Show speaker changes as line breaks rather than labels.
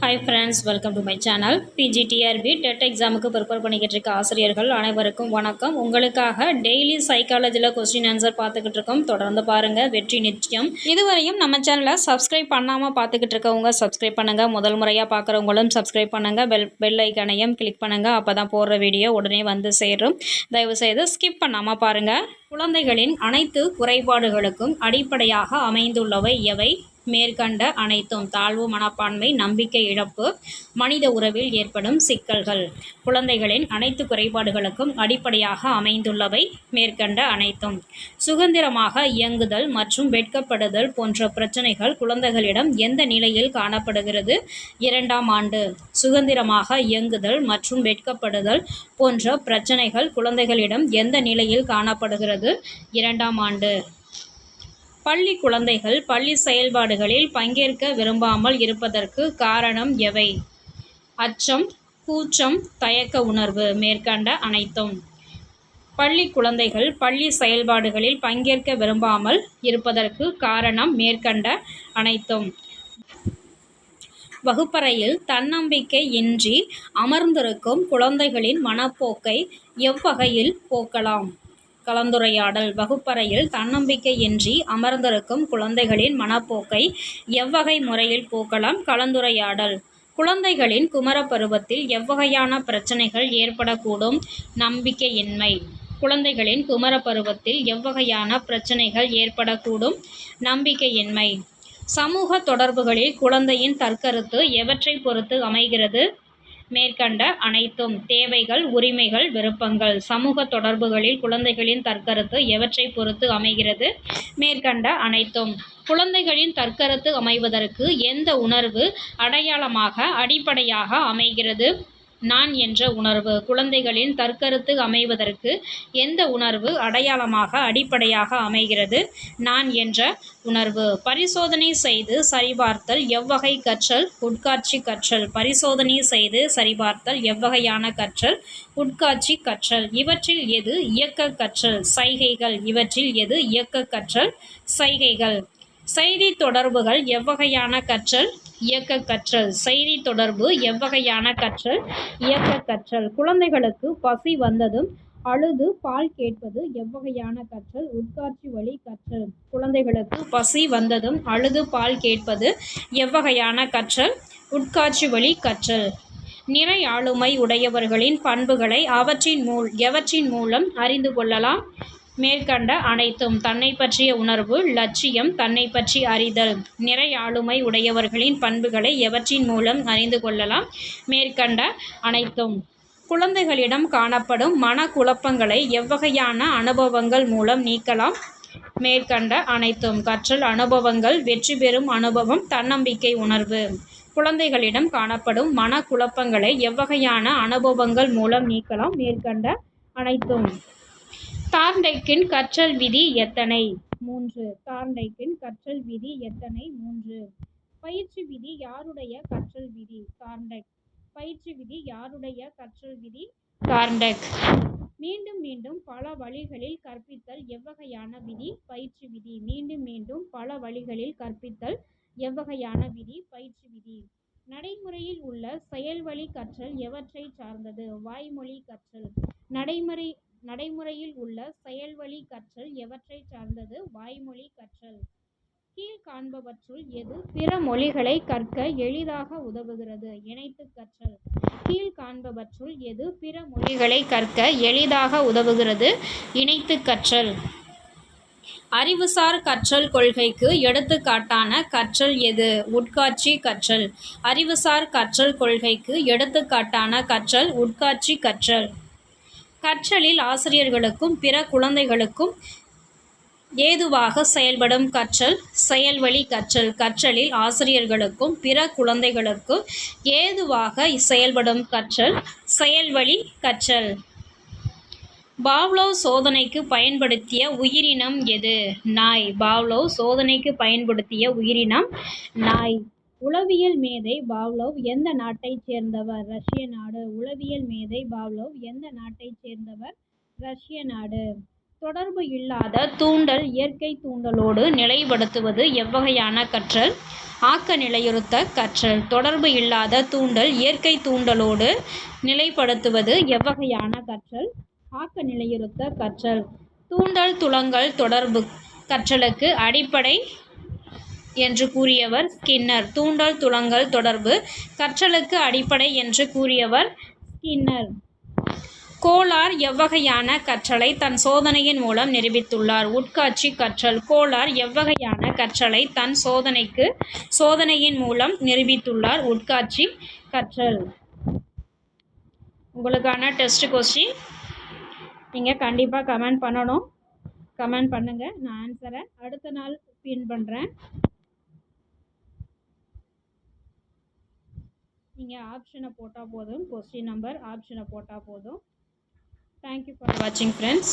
Hi friends, welcome to my channel. PG TRB TET எக்ஸாமுக்கு prepare பண்ணிக்கிட்டு இருக்க ஆசிரியர்கள் அனைவருக்கும் வணக்கம். உங்களுக்காக டெய்லி சைக்காலஜியில் கொஸ்டின் ஆன்சர் பார்த்துக்கிட்டு இருக்கோம். தொடர்ந்து பாருங்கள், வெற்றி நிச்சயம். இதுவரையும் நம்ம சேனலை சப்ஸ்கிரைப் பண்ணாமல் பார்த்துக்கிட்டு இருக்கவங்க சப்ஸ்கிரைப் பண்ணுங்கள். முதல் முறையாக பார்க்குறவங்களும் சப்ஸ்கிரைப் பண்ணுங்கள். பெல் ஐக்கனையும் கிளிக் பண்ணுங்கள். அப்போ தான் போடுற வீடியோ உடனே வந்து சேரும். தயவுசெய்து ஸ்கிப் பண்ணாமல் பாருங்கள். குழந்தைகளின் அனைத்து குறைபாடுகளுக்கும் அடிப்படையாக அமைந்துள்ளவை எவை? மேற்கண்ட அனைத்தும்: தாழ்வு மனப்பான்மை, நம்பிக்கை இழப்பு, மனித உறவில் ஏற்படும் சிக்கல்கள். குழந்தைகளின் அனைத்து குறைபாடுகளுக்கும் அடிப்படையாக அமைந்துள்ளவை மேற்கண்ட அனைத்தும்: சுதந்திரமாக இயங்குதல் மற்றும் வெட்கப்படுதல் போன்ற பிரச்சனைகள் குழந்தைகளிடம் எந்த நிலையில் காணப்படுகிறது? 2ஆம் ஆண்டு. சுதந்திரமாக இயங்குதல் மற்றும் வெட்கப்படுதல் போன்ற பிரச்சனைகள் குழந்தைகளிடம் எந்த நிலையில் காணப்படுகிறது? 2ஆம் ஆண்டு. பள்ளி குழந்தைகள் பள்ளி செயல்பாடுகளில் பங்கேற்க விரும்பாமல் இருப்பதற்கு காரணம் எவை? அச்சம், கூச்சம், தயக்க உணர்வு. மேற்கண்ட அனைத்தும்: பள்ளி குழந்தைகள் பள்ளி செயல்பாடுகளில் பங்கேற்க விரும்பாமல் இருப்பதற்கு காரணம் மேற்கண்ட அனைத்தும். வகுப்பறையில் தன்னம்பிக்கை இன்றி அமர்ந்திருக்கும் குழந்தைகளின் மனப்போக்கை எவ்வகையில் போக்கலாம்? கலந்துரையாடல். வகுப்பறையில் தன்னம்பிக்கையின்றி அமர்ந்திருக்கும் குழந்தைகளின் மனப்போக்கை எவ்வகை முறையில் போக்கலாம்? கலந்துரையாடல். குழந்தைகளின் குமரப்பருவத்தில் எவ்வகையான பிரச்சனைகள் ஏற்படக்கூடும்? நம்பிக்கையின்மை. குழந்தைகளின் குமரப்பருவத்தில் எவ்வகையான பிரச்சனைகள் ஏற்படக்கூடும்? நம்பிக்கையின்மை. சமூக தொடர்புகளில் குழந்தையின் தற்கருத்து எவற்றை பொறுத்து அமைகிறது? மேற்கண்ட அனைத்தும்: தேவைகள், உரிமைகள், விருப்பங்கள். சமூக தொடர்புகளில் குழந்தைகளின் தற்கருத்து எவற்றை பொறுத்து அமைகிறது? மேற்கண்ட அனைத்தும். குழந்தைகளின் தற்கருத்து அமைவதற்கு எந்த உணர்வு அடையாளமாக அடிப்படையாக அமைகிறது? நான் என்ற உணர்வு. குழந்தைகளின் தற்கருத்து அமைவதற்கு எந்த உணர்வு அடையாளமாக அடிப்படையாக அமைகிறது? நான் என்ற உணர்வு. பரிசோதனை செய்து சரிபார்த்தல் எவ்வகை கற்றல்? உட்காட்சி கற்றல். பரிசோதனை செய்து சரிபார்த்தல் எவ்வகையான கற்றல்? உட்காட்சி கற்றல். இவற்றில் எது இயக்க கற்றல்? சைகைகள். இவற்றில் எது இயக்க கற்றல்? சைகைகள். செய்தி தொடர்புகள் எவ்வகையான கற்றல்? இயக்க கற்றல். செய்தி தொடர்பு எவ்வகையான கற்றல்? இயக்க கற்றல். குழந்தைகளுக்கு பசி வந்ததும் அழுது பால் கேட்பது எவ்வகையான கற்றல்? உட்காட்சி வழி கற்றல். குழந்தைகளுக்கு பசி வந்ததும் அழுது பால் கேட்பது எவ்வகையான கற்றல்? உட்காட்சி வழி கற்றல். நிறை ஆளுமை உடையவர்களின் பண்புகளை எவற்றின் மூலம் அறிந்து கொள்ளலாம்? மேற்கண்ட அனைத்தும்: தன்னை பற்றிய உணர்வு, லட்சியம், தன்னை பற்றி அறிதல். நிறை ஆளுமை உடையவர்களின் பண்புகளை எவற்றின் மூலம் அறிந்து கொள்ளலாம்? மேற்கண்ட அனைத்தும். குழந்தைகளிடம் காணப்படும் மனக்குழப்பங்களை எவ்வகையான அனுபவங்கள் மூலம் நீக்கலாம்? மேற்கண்ட அனைத்தும். கற்றல் அனுபவங்கள், வெற்றி பெறும் அனுபவம், தன்னம்பிக்கை உணர்வு. குழந்தைகளிடம் காணப்படும் மனக்குழப்பங்களை எவ்வகையான அனுபவங்கள் மூலம் நீக்கலாம்? மேற்கண்ட அனைத்தும். தார்ண்டைக்கின் கற்றல் விதி எத்தனை? 3. தார்ண்டைக்கின் கற்றல் விதி எத்தனை? 3. பயிற்சி விதி யாருடைய கற்றல் விதி? தார்ண்டைக். பயிற்சி விதி யாருடைய கற்றல் விதி? தார்ண்டைக். மீண்டும் மீண்டும் பல வழிகளில் கற்பித்தல் எவ்வகையான விதி? பயிற்சி விதி. மீண்டும் மீண்டும் பல வழிகளில் கற்பித்தல் எவ்வகையான விதி? பயிற்சி விதி. நடைமுறையில் உள்ள செயல்வழி கற்றல் எவற்றை சார்ந்தது? வாய்மொழி கற்றல். நடைமுறையில் உள்ள செயல்வழி கற்றல் எவற்றை சார்ந்தது? வாய்மொழி கற்றல். கீழ்காண்பவற்றுள் எது பிற மொழிகளை கற்க எளிதாக உதவுகிறது? இணைத்து கற்றல். கீழ்காண்பவற்றுள் எது பிற மொழிகளை கற்க எளிதாக உதவுகிறது? இணைத்து கற்றல். அறிவுசார் கற்றல் கொள்கைக்கு எடுத்துக்காட்டான கற்றல் எது? உட்காட்சி கற்றல். அறிவுசார் கற்றல் கொள்கைக்கு எடுத்துக்காட்டான கற்றல் உட்காட்சி கற்றல். கற்றலில் ஆசிரியர்களுக்கும் பிற குழந்தைகளுக்கும் ஏதுவாக செயல்படும் கற்றல் செயல்வழி கற்றல். கற்றலில் ஆசிரியர்களுக்கும் பிற குழந்தைகளுக்கும் ஏதுவாக செயல்படும் கற்றல் செயல்வழி கற்றல். பாவ்லோவ் சோதனைக்கு பயன்படுத்திய உயிரினம் எது? நாய். பாவ்லோவ் சோதனைக்கு பயன்படுத்திய உயிரினம் நாய். உளவியல் மேதை பாவ்லோவ் எந்த நாட்டைச் சேர்ந்தவர்? ரஷ்ய நாடு. உளவியல் மேதை பாவ்லோவ் எந்த நாட்டைச் சேர்ந்தவர்? ரஷ்ய நாடு. தொடர்பு இல்லாத தூண்டல் இயற்கை தூண்டலோடு நிலைப்படுத்துவது எவ்வகையான கற்றல்? ஆக்க நிலையுறுத்த கற்றல். தொடர்பு இல்லாத தூண்டல் இயற்கை தூண்டலோடு நிலைப்படுத்துவது எவ்வகையான கற்றல்? ஆக்க நிலையுறுத்த கற்றல். தூண்டல் துலங்கல் தொடர்பு கற்றலுக்கு அடிப்படை என்று கூறியவர் ஸ்கின்னர். தூண்டல் துலங்கல் தொடர்பு கற்றலுக்கு அடிப்படை என்று கூறியவர் ஸ்கின்னர். கோலார் எவ்வகையான கற்றலை தன் சோதனையின் மூலம் நிரூபித்துள்ளார்? உட்காட்சி கற்றல். கோலார் எவ்வகையான கற்றலை தன் சோதனையின் மூலம் நிரூபித்துள்ளார்? உட்காட்சி கற்றல். உங்களுக்கான டெஸ்ட் கொஸ்டின் நீங்கள் கண்டிப்பாக கமெண்ட் பண்ணணும். கமெண்ட் பண்ணுங்கள். நான் ஆன்சரை அடுத்த நாள் பின் பண்ணுறேன். நீங்கள் ஆப்ஷனை போட்டால் போதும். கொஸ்டின் நம்பர் ஆப்ஷனை போட்டால் போதும். Thank you for watching, friends.